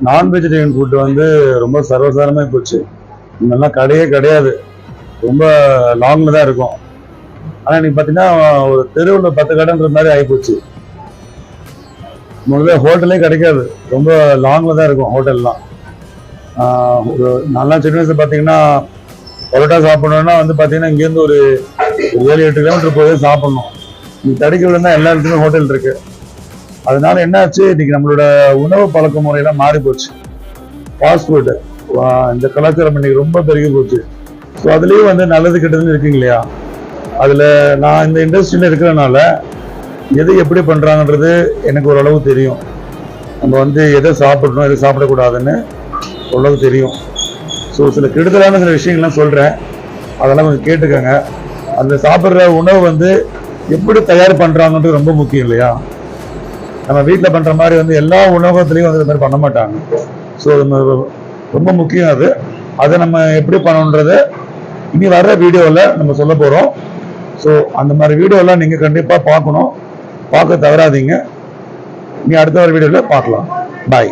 நான் vegetarian food வந்து ரொம்ப சர்வசாதாரணமாக போச்சு. முன்னெல்லாம் கடையே கிடையாது. ரொம்ப லாங்கில் தான் இருக்கும். ஆனால் இன்னைக்கு பார்த்தீங்கன்னா ஒரு தெருவில் 10 கடைன்ற மாதிரி ஆகிப்போச்சு. முதல்ல ஹோட்டலே கிடைக்காது. ரொம்ப லாங்கில் தான் இருக்கும் ஹோட்டல்லாம். ஒரு நல்லா சின்ன வயசுல பார்த்தீங்கன்னா பரோட்டா சாப்பிடணும்னா வந்து பார்த்தீங்கன்னா இங்கேருந்து ஒரு 7-8 கிலோமீட்டர் போய் சாப்பிடணும். இன்னைக்கு தடிக்கல தான் எல்லா இடத்துலையும் ஹோட்டல் இருக்கு. அதனால என்ன ஆச்சு, இன்னைக்கு நம்மளோட உணவு பழக்க முறையெல்லாம் மாறி போச்சு. ஃபாஸ்ட் ஃபுட்டு இந்த கலாச்சாரம் இன்னைக்கு ரொம்ப பெருகி போச்சு. ஸோ அதுலேயும் வந்து நல்லது கெட்டதுன்னு இருக்குங்க இல்லையா? அதில் நான் இந்த இண்டஸ்ட்ரியில் இருக்கிறனால எது எப்படி பண்ணுறாங்கன்றது எனக்கு ஓரளவு தெரியும். நம்ம வந்து எதை சாப்பிடணும் எதை சாப்பிடக்கூடாதுன்னு ஓரளவு தெரியும். ஸோ சில கெடுதலான சில விஷயங்கள்லாம் சொல்கிறேன், அதெல்லாம் கொஞ்சம் கேட்டுக்கோங்க. அதில் சாப்பிட்ற உணவு வந்து எப்படி தயார் பண்ணுறாங்கன்றது ரொம்ப முக்கியம் இல்லையா? நம்ம வீட்டில் பண்ணுற மாதிரி வந்து எல்லா உணவகத்துலேயும் வந்து இது மாதிரி பண்ண மாட்டாங்க. ஸோ ரொம்ப முக்கியம் அது. அதை நம்ம எப்படி பண்ணணுன்றதை இனி வர்ற வீடியோவில் நம்ம சொல்ல போகிறோம். ஸோ அந்த மாதிரி வீடியோலாம் நீங்கள் கண்டிப்பாக பார்க்கணும். பார்க்க தவறாதீங்க. இனி அடுத்த வர வீடியோவில் பார்க்கலாம். பாய்.